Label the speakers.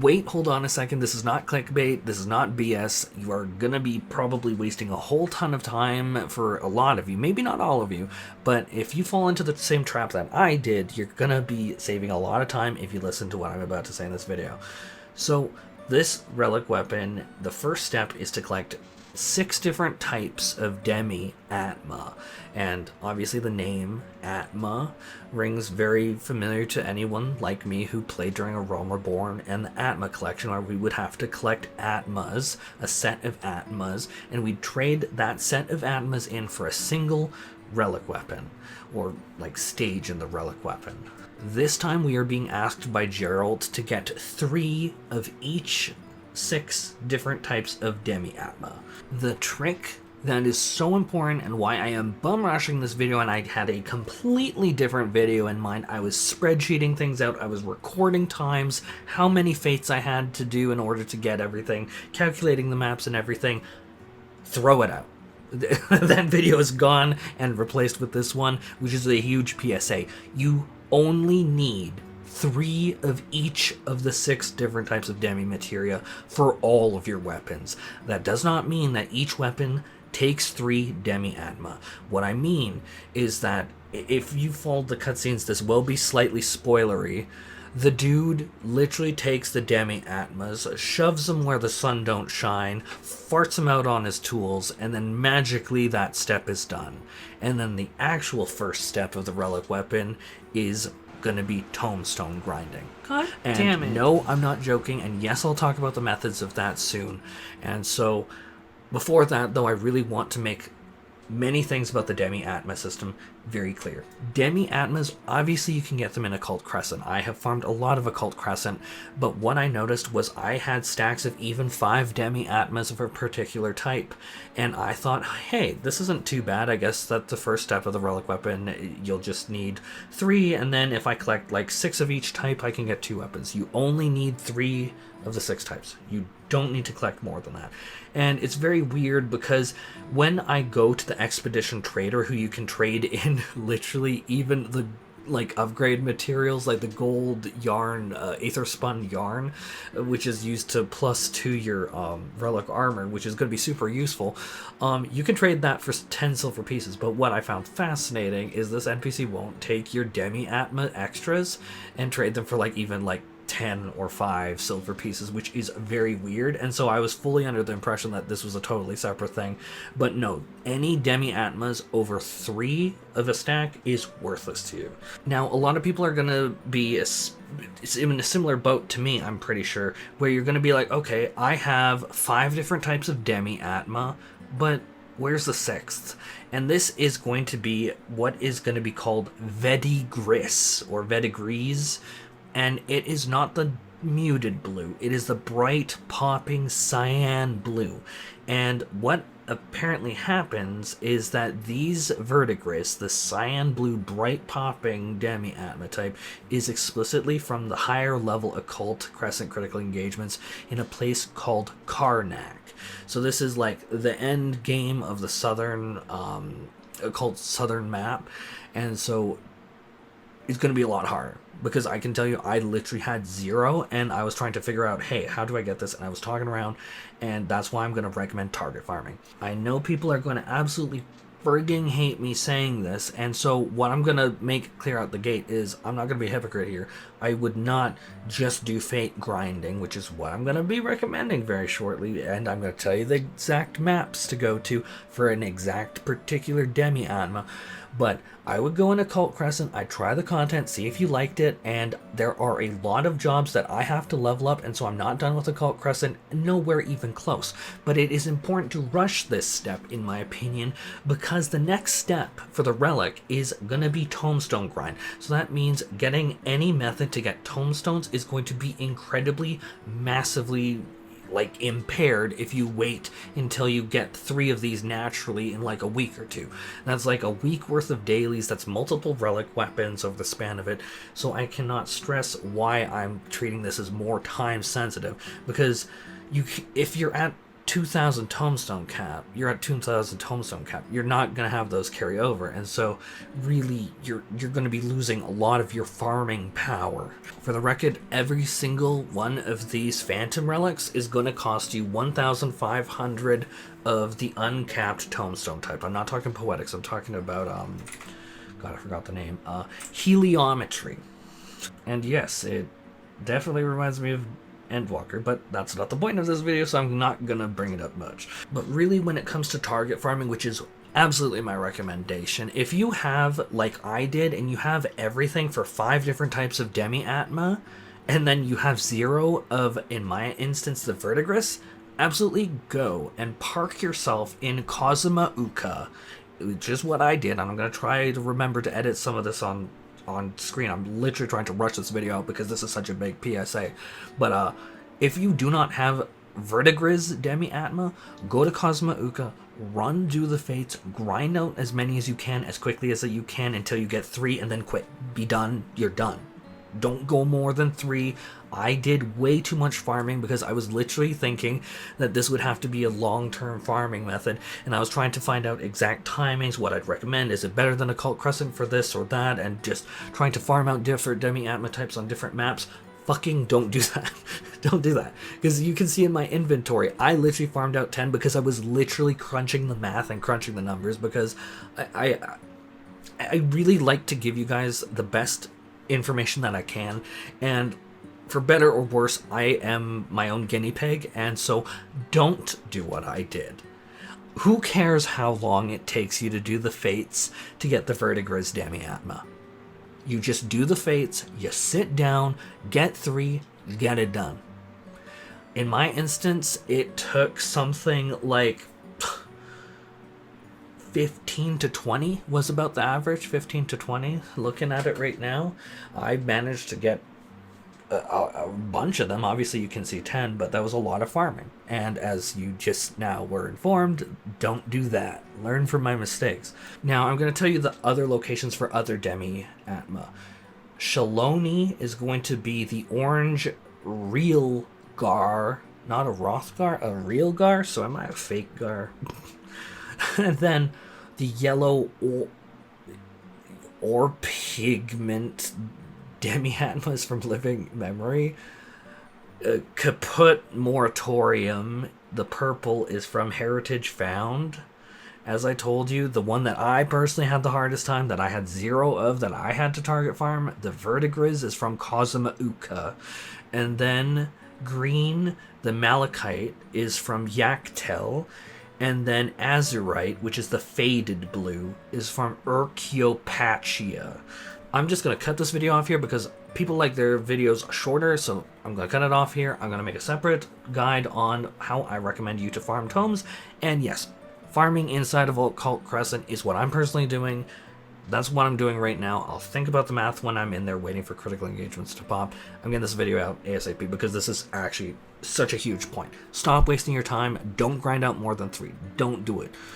Speaker 1: wait, hold on a second, this is not clickbait, this is not BS. You are gonna be probably wasting a whole ton of time for a lot of you, maybe not all of you, but if you fall into the same trap that I did, you're gonna be saving a lot of time if you listen to what I'm about to say in this video. So this relic weapon, the first step is to collect 6 different types of Demiatma, and obviously the name Atma rings very familiar to anyone like me who played during A Realm Reborn and the Atma collection, where we would have to collect Atmas, a set of Atmas, and we'd trade that set of Atmas in for a single relic weapon, or like stage in the relic weapon. This time we are being asked by Gerald to get 3 of each 6 different types of Demiatma. The trick that is so important, and why I am bum rushing this video, and I had a completely different video in mind. I was spreadsheeting things out, I was recording times, how many fates I had to do in order to get everything, calculating the maps and everything. Throw it out. That video is gone and replaced with this one, which is a huge PSA. You only need 3 of each of the 6 different types of demi materia for all of your weapons. That does not mean that each weapon takes 3 Demiatma. What I mean is that if you followed the cutscenes, this will be slightly spoilery. The dude literally takes the Demiatmas, shoves them where the sun don't shine, farts them out on his tools, and then magically that step is done. And then the actual first step of the relic weapon is gonna be tomestone grinding.
Speaker 2: God
Speaker 1: and
Speaker 2: damn it.
Speaker 1: No, I'm not joking, and yes, I'll talk about the methods of that soon. And so, before that, though, I really want to make many things about the Demiatma system very clear. Demiatmas, obviously you can get them in Occult Crescent. I have farmed a lot of Occult Crescent, but what I noticed was I had stacks of even 5 Demiatmas of a particular type, and I thought, hey, this isn't too bad. I guess that the first step of the relic weapon, you'll just need 3, and then if I collect like 6 of each type, I can get 2 weapons. You only need 3 of the 6 types. You don't need to collect more than that. And it's very weird because when I go to the Expedition Trader, who you can trade in literally even the like upgrade materials, like the gold yarn, aether spun yarn, which is used to +2 your relic armor, which is going to be super useful. You can trade that for 10 silver pieces, but what I found fascinating is this NPC won't take your Demiatma extras and trade them for like even like 10 or 5 silver pieces, which is very weird. And so I was fully under the impression that this was a totally separate thing, but no, any Demiatmas over 3 of a stack is worthless to you. Now, a lot of people are gonna be in a similar boat to me, I'm pretty sure, where you're gonna be like, okay, I have 5 different types of Demiatma, but where's the 6th? And this is going to be what is going to be called Verdigris, or Verdigris. And it is not the muted blue, it is the bright popping cyan blue. And what apparently happens is that these Verdigris, the cyan blue bright popping Demiatma type, is explicitly from the higher level Occult Crescent critical engagements in a place called Karnak. So this is like the end game of the southern Occult southern map, and so it's going to be a lot harder. Because I can tell you, I literally had 0, and I was trying to figure out, hey, how do I get this? And I was talking around, and that's why I'm going to recommend target farming. I know people are going to absolutely frigging hate me saying this, and so what I'm going to make clear out the gate is I'm not going to be a hypocrite here. I would not just do fate grinding, which is what I'm going to be recommending very shortly, and I'm going to tell you the exact maps to go to for an exact particular Demiatma. But I would go in Occult Crescent, I'd try the content, see if you liked it, and there are a lot of jobs that I have to level up, and so I'm not done with Occult Crescent, nowhere even close. But it is important to rush this step, in my opinion, because the next step for the relic is going to be tomestone grind. So that means getting any method to get tomestones is going to be incredibly, massively like impaired if you wait until you get 3 of these naturally in like a week or 2. That's like a week worth of dailies. That's multiple relic weapons over the span of it. So I cannot stress why I'm treating this as more time sensitive, because if you're at 2,000 tombstone cap, you're at 2,000 tombstone cap. You're not going to have those carry over, and so really you're going to be losing a lot of your farming power. For the record, every single one of these phantom relics is going to cost you 1,500 of the uncapped tombstone type. I'm not talking poetics, I'm talking about God, I forgot the name. Heliometry. And yes, it definitely reminds me of Endwalker, but that's not the point of this video, so I'm not gonna bring it up much. But really, when it comes to target farming, which is absolutely my recommendation, if you have, like I did, and you have everything for 5 different types of Demiatma, and then you have 0 of, in my instance, the Verdigris, absolutely go and park yourself in Kazuma Uka, which is what I did, and I'm gonna try to remember to edit some of this on screen. I'm literally trying to rush this video out because this is such a big PSA. But if you do not have Verdigris Demiatma, go to Kazuma Uka, do the fates, grind out as many as you can, as quickly as you can, until you get 3, and then quit. Be done. You're done. Don't go more than 3. I did way too much farming because I was literally thinking that this would have to be a long-term farming method, and I was trying to find out exact timings, what I'd recommend, is it better than Occult Crescent for this or that, and just trying to farm out different Demiatma types on different maps. Fucking don't do that. Don't do that. Because you can see in my inventory, I literally farmed out 10 because I was literally crunching the math and crunching the numbers, because I really like to give you guys the best information that I can, and for better or worse, I am my own guinea pig, and so don't do what I did. Who cares how long it takes you to do the fates to get the Verdigris Demiatma? You just do the fates, you sit down, get 3, get it done. In my instance, it took something like 15 to 20 was about the average, 15 to 20. Looking at it right now, I managed to get a bunch of them. Obviously you can see 10, but that was a lot of farming, and as you just now were informed, don't do that. Learn from my mistakes. Now I'm going to tell you the other locations for other Demiatma. Shaloni is going to be the orange real Gar, not a Rothgar, a real Gar, so am I a fake Gar? And then the yellow or pigment Demiatmas from living memory. Kaput Moratorium, the purple, is from Heritage Found. As I told you, the one that I personally had the hardest time, that I had 0 of, that I had to target farm, the Verdigris, is from Kazuma Uka. And then green, the Malachite, is from Yaktel. And then Azurite, which is the faded blue, is from Urkiopatia. I'm just going to cut this video off here because people like their videos shorter, so I'm going to cut it off here. I'm going to make a separate guide on how I recommend you to farm tomes. And yes, farming inside of Occult Crescent is what I'm personally doing. That's what I'm doing right now. I'll think about the math when I'm in there waiting for critical engagements to pop. I'm getting this video out ASAP because this is actually such a huge point. Stop wasting your time. Don't grind out more than 3. Don't do it.